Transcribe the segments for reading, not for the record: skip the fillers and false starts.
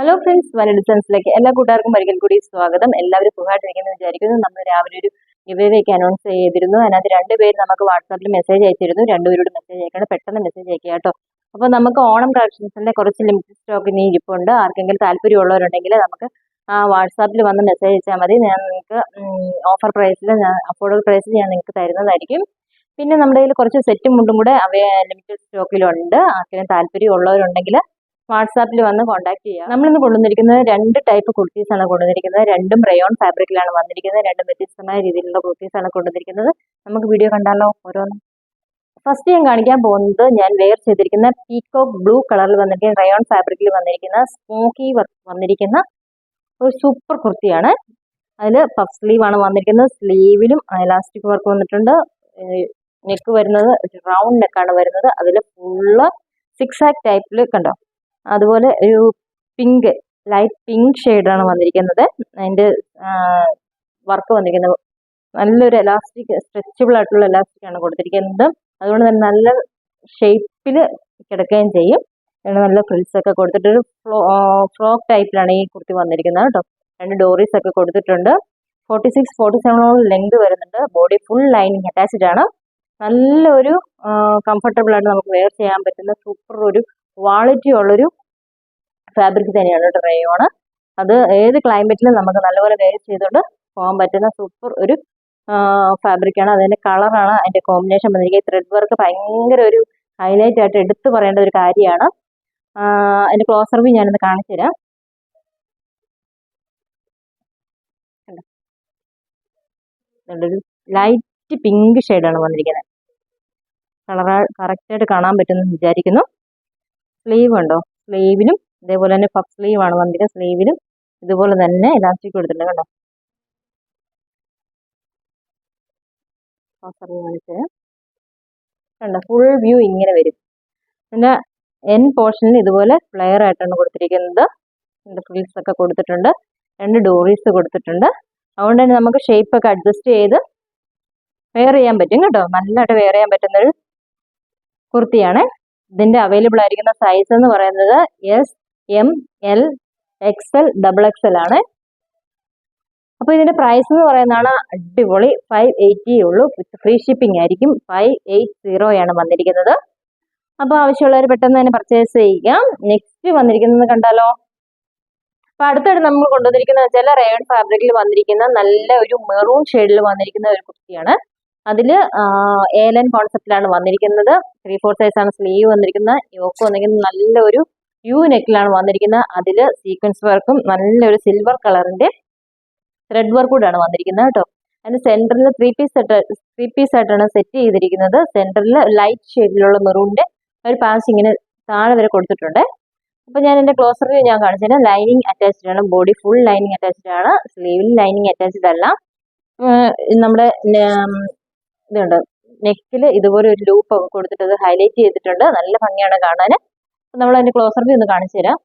Hello friends, Wayanad ഡിസൈൻസിലേക്ക് എല്ലാ കൂട്ടുകാർക്കും ഒരിക്കൽ കൂടി സ്വാഗതം. എല്ലാവരും സുഖമായിട്ടിരിക്കുന്നു വിചാരിക്കുന്നു. നമ്മൾ രാവിലെ ഒരു ഗിവേവേക്ക് അനൗൺസ് ചെയ്തിരുന്നു. അതിനകത്ത് രണ്ടുപേര് നമുക്ക് വാട്സാപ്പിൽ മെസ്സേജ് അയച്ചിരുന്നു. രണ്ടുപേരോട് മെസ്സേജ് അയക്കണം, പെട്ടെന്ന് മെസ്സേജ് അയക്കുക കേട്ടോ. അപ്പോൾ നമുക്ക് ഓണം കളക്ഷൻസിന്റെ കുറച്ച് ലിമിറ്റഡ് സ്റ്റോക്ക് ഇനി ഇരിപ്പുണ്ട്. ആർക്കെങ്കിലും താല്പര്യമുള്ളവരുണ്ടെങ്കിൽ നമുക്ക് വാട്സാപ്പിൽ വന്ന് മെസ്സേജ് അയച്ചാൽ മതി. ഞാൻ നിങ്ങൾക്ക് ഓഫർ പ്രൈസിൽ അഫോർഡബിൾ പ്രൈസിൽ ഞാൻ നിങ്ങൾക്ക് തരുന്നതായിരിക്കും. പിന്നെ നമ്മുടെ കയ്യിൽ കുറച്ച് സെറ്റും മുണ്ടും കൂടെ ലിമിറ്റഡ് സ്റ്റോക്കിലുണ്ട്. ആർക്കെങ്കിലും താല്പര്യമുള്ളവരുണ്ടെങ്കിൽ വാട്സാപ്പിൽ വന്ന് കോൺടാക്ട് ചെയ്യാം. നമ്മളിന്ന് കൊണ്ടുവന്നിരിക്കുന്നത് 2 ടൈപ്പ് കുർത്തീസാണ് കൊണ്ടുവന്നിരിക്കുന്നത്. രണ്ടും റയോൺ ഫാബ്രിക്കിലാണ് വന്നിരിക്കുന്നത്. രണ്ടും വ്യത്യസ്തമായ രീതിയിലുള്ള കുർത്തീസാണ് കൊണ്ടുവന്നിരിക്കുന്നത്. നമുക്ക് വീഡിയോ കണ്ടാലോ ഓരോന്നും. ഫസ്റ്റ് ഞാൻ കാണിക്കാൻ പോകുന്നത് ഞാൻ വെയർ ചെയ്തിരിക്കുന്ന പീകോക്ക് ബ്ലൂ കളറിൽ വന്നിരിക്കുന്ന റയോൺ ഫാബ്രിക്കിൽ വന്നിരിക്കുന്ന സ്മോക്കി വർക്ക് വന്നിരിക്കുന്ന ഒരു സൂപ്പർ കുർത്തിയാണ്. അതിൽ പഫ് സ്ലീവ് ആണ് വന്നിരിക്കുന്നത്. സ്ലീവിലും എലാസ്റ്റിക് വർക്ക് വന്നിട്ടുണ്ട്. നെക്ക് വരുന്നത് റൗണ്ട് നെക്കാണ് വരുന്നത്. അതിൽ ഫുള്ള് 6 ആക്ട് ടൈപ്പിൽ കണ്ടോ. അതുപോലെ ഒരു പിങ്ക്, ലൈറ്റ് പിങ്ക് ഷെയ്ഡാണ് വന്നിരിക്കുന്നത്. അതിൻ്റെ വർക്ക് വന്നിരിക്കുന്നത് നല്ലൊരു എലാസ്റ്റിക്, സ്ട്രെച്ചബിൾ ആയിട്ടുള്ള എലാസ്റ്റിക് ആണ് കൊടുത്തിരിക്കുന്നത്. അതുകൊണ്ട് തന്നെ നല്ല ഷേപ്പിൽ കിടക്കുകയും ചെയ്യും. നല്ല ഫ്രിൽസ് ഒക്കെ കൊടുത്തിട്ടൊരു ഫ്രോക്ക് ടൈപ്പിലാണ് ഈ കുർത്തി വന്നിരിക്കുന്നത് കേട്ടോ. 2 ഡോറീസ് ഒക്കെ കൊടുത്തിട്ടുണ്ട്. 46-47 ലെങ്ത് വരുന്നുണ്ട്. ബോഡി ഫുൾ ലൈനിങ് അറ്റാച്ച്ഡ് ആണ്. നല്ലൊരു കംഫർട്ടബിൾ ആയിട്ട് നമുക്ക് വെയർ ചെയ്യാൻ പറ്റുന്ന സൂപ്പർ ഒരു ക്വാളിറ്റി ഉള്ളൊരു ഫാബ്രിക് തന്നെയാണ് കേട്ടോ റയോണ്. അത് ഏത് ക്ലൈമറ്റിലും നമുക്ക് നല്ലപോലെ വെയർ ചെയ്തുകൊണ്ട് പോകാൻ പറ്റുന്ന സൂപ്പർ ഒരു ഫാബ്രിക്കാണ്. അതിൻ്റെ കളറാണ് അതിൻ്റെ കോമ്പിനേഷൻ വന്നിരിക്കുന്നത്. ത്രെഡ് വർക്ക് ഭയങ്കര ഒരു ഹൈലൈറ്റ് ആയിട്ട് എടുത്തു പറയേണ്ട ഒരു കാര്യമാണ്. അതിൻ്റെ ക്ലോസർ വ്യൂ ഞാനൊന്ന് കാണിച്ചു തരാം. ഒരു ലൈറ്റ് പിങ്ക് ഷെയ്ഡാണ് വന്നിരിക്കുന്നത്. കറക്റ്റായിട്ട് കാണാൻ പറ്റുമെന്ന് വിചാരിക്കുന്നു. സ്ലീവ് ഉണ്ടോ, സ്ലീവിലും ഇതേപോലെ തന്നെ പഫ് സ്ലീവ് ആണ് വന്നിരിക്കുന്നത്. സ്ലീവിലും ഇതുപോലെ തന്നെ ഇലാസ്റ്റിക് കൊടുത്തിട്ടുണ്ട് കണ്ടോ. കണ്ടോ, ഫുൾ വ്യൂ ഇങ്ങനെ വരും. പിന്നെ എൻ പോർഷനിൽ ഇതുപോലെ ഫ്ലെയർ ആയിട്ടാണ് കൊടുത്തിരിക്കുന്നത്. ഫ്രിൽസ് ഒക്കെ കൊടുത്തിട്ടുണ്ട്. 2 ഡോറീസ് കൊടുത്തിട്ടുണ്ട്. അതുകൊണ്ട് തന്നെ നമുക്ക് ഷേപ്പ് ഒക്കെ അഡ്ജസ്റ്റ് ചെയ്ത് വെയർ ചെയ്യാൻ പറ്റും കേട്ടോ. നല്ലതായിട്ട് വെയർ ചെയ്യാൻ പറ്റുന്നൊരു കുർത്തിയാണ്. ഇതിൻ്റെ അവൈലബിൾ ആയിരിക്കുന്ന സൈസ് എന്ന് പറയുന്നത് S, M, L, XL, XXL ആണ്. അപ്പോൾ ഇതിൻ്റെ പ്രൈസ് എന്ന് പറയുന്നതാണ് അടിപൊളി 580 ഉള്ളൂ. വിത്ത് ഫ്രീ ഷിപ്പിംഗ് ആയിരിക്കും. 580 വന്നിരിക്കുന്നത്. അപ്പോൾ ആവശ്യമുള്ളവർ പെട്ടെന്ന് തന്നെ പർച്ചേസ് ചെയ്യുക. നെക്സ്റ്റ് വന്നിരിക്കുന്നത് കണ്ടാലോ. അപ്പോൾ അടുത്തായിട്ട് നമ്മൾ കൊണ്ടുവന്നിരിക്കുന്നത് വെച്ചാൽ റയോൺ ഫാബ്രിക്കിൽ വന്നിരിക്കുന്ന നല്ല ഒരു മെറൂൺ ഷെയ്ഡിൽ വന്നിരിക്കുന്ന ഒരു കുർത്തിയാണ്. അതിൽ ഏലൻ കോൺസെപ്റ്റിലാണ് വന്നിരിക്കുന്നത്. 3/4 സൈസാണ് സ്ലീവ് വന്നിരിക്കുന്നത്. യോക്ക് വന്നിരിക്കുന്നത് നല്ലൊരു യു നെക്കിലാണ് വന്നിരിക്കുന്നത്. അതിൽ സീക്വൻസ് വർക്കും നല്ലൊരു സിൽവർ കളറിന്റെ ത്രെഡ് വർക്ക് കൂടാണ് വന്നിരിക്കുന്നത് കേട്ടോ. അതിന് സെന്ററിൽ 3 പീസ് ആയിട്ടാണ് സെറ്റ് ചെയ്തിരിക്കുന്നത്. സെന്ററിൽ ലൈറ്റ് ഷെയ്ഡിലുള്ള മെറൂണിന്റെ ഒരു പാച്ച് ഇങ്ങനെ താഴെ വരെ കൊടുത്തിട്ടുണ്ട്. അപ്പോൾ ഞാൻ എൻ്റെ ക്ലോസർ വ്യൂ ഞാൻ കാണിച്ചത് ലൈനിങ് അറ്റാച്ച്ഡ് ആണ്. ബോഡി ഫുൾ ലൈനിങ് അറ്റാച്ച്ഡ് ആണ്. സ്ലീവിൽ ലൈനിങ് അറ്റാച്ച്ഡ് അല്ല. നമ്മുടെ ഇതുണ്ട്, നെക്കിൽ ഇതുപോലെ ഒരു ലൂപ്പ് ഒക്കെ കൊടുത്തിട്ട് അത് ഹൈലൈറ്റ് ചെയ്തിട്ടുണ്ട്. നല്ല ഭംഗിയാണ് കാണാൻ. നമ്മൾ അതിന്റെ ക്ലോസർ വ്യൂ ഒന്ന് കാണിച്ചു തരാം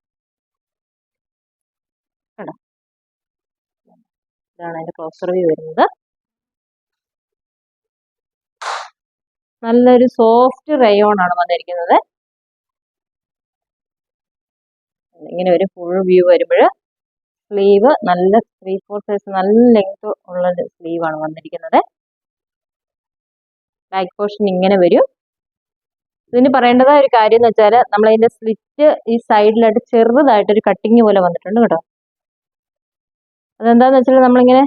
കേട്ടോ. ഇതാണ് അതിന്റെ ക്ലോസർ വ്യൂ വരുന്നത്. നല്ലൊരു സോഫ്റ്റ് റയോൺ ആണ് വന്നിരിക്കുന്നത്. ഇങ്ങനെ ഒരു ഫുൾ വ്യൂ വരുമ്പോൾ സ്ലീവ് നല്ല 3/4 സൈസ് നല്ല ലെങ്ത് ഉള്ള സ്ലീവാണ് വന്നിരിക്കുന്നത്. ബാക്ക് പോർഷൻ ഇങ്ങനെ വരും. ഇതിന് പറയേണ്ടതായ ഒരു കാര്യം എന്ന് വെച്ചാൽ നമ്മളതിന്റെ സ്ലിറ്റ് ഈ സൈഡിലായിട്ട് ചെറുതായിട്ടൊരു കട്ടിങ് പോലെ വന്നിട്ടുണ്ട് കേട്ടോ. അതെന്താന്ന് വെച്ചാൽ നമ്മളിങ്ങനെ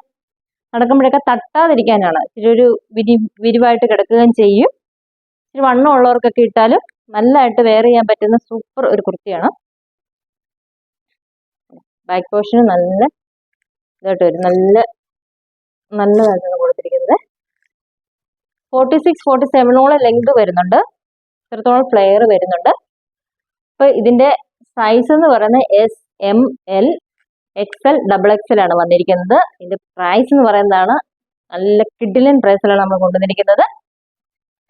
നടക്കുമ്പോഴൊക്കെ തട്ടാതിരിക്കാനാണ്. ഇച്ചിരി ഒരു വിരിവായിട്ട് കിടക്കുകയും ചെയ്യും. ഇച്ചിരി വണ്ണം ഉള്ളവർക്കൊക്കെ ഇട്ടാലും നല്ലതായിട്ട് വെയർ ചെയ്യാൻ പറ്റുന്ന സൂപ്പർ ഒരു കുർത്തിയാണ്. ബാക്ക് പോർഷന് നല്ല ഇതായിട്ട് വരും. നല്ലതായിട്ടാണ് കൊടുത്തിരിക്കുന്നത്. 46-47 ലെങ്ത് വരുന്നുണ്ട്. ഇത്രത്തോളം ഫ്ലെയർ വരുന്നുണ്ട്. അപ്പോൾ ഇതിന്റെ സൈസ് എന്ന് പറയുന്നത് S, M, L, XL, XXL ആണ് വന്നിരിക്കുന്നത്. ഇതിന്റെ പ്രൈസ് എന്ന് പറയുന്നതാണ് നല്ല കിഡിലൻ പ്രൈസിലാണ് നമ്മൾ കൊണ്ടുവന്നിരിക്കുന്നത്.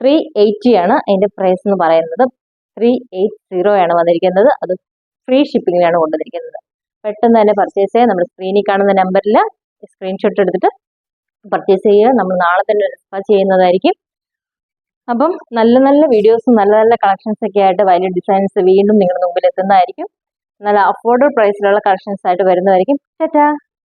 380 ആണ് അതിന്റെ പ്രൈസ് എന്ന് പറയുന്നത്. 380 വന്നിരിക്കുന്നത്. അത് ഫ്രീ ഷിപ്പിങ്ങിലാണ് കൊണ്ടുവന്നിരിക്കുന്നത്. പെട്ടെന്ന് തന്നെ പർച്ചേസ് ചെയ്യുക. നമ്മുടെ സ്ക്രീനിൽ കാണുന്ന നമ്പറിൽ സ്ക്രീൻഷോട്ട് എടുത്തിട്ട് പർച്ചേസ് ചെയ്യുക. നമ്മൾ നാളെ തന്നെ ഡിസ്പാച്ച് ചെയ്യുന്നതായിരിക്കും. അപ്പം നല്ല നല്ല വീഡിയോസും നല്ല നല്ല കളക്ഷൻസ് ഒക്കെ ആയിട്ട് വയലറ്റ് ഡിസൈൻസ് വീണ്ടും നിങ്ങളുടെ മുമ്പിൽ എത്തുന്നതായിരിക്കും. നല്ല അഫോർഡബിൾ പ്രൈസിലുള്ള കളക്ഷൻസ് ആയിട്ട് വരുന്നതായിരിക്കും. ടാറ്റാ.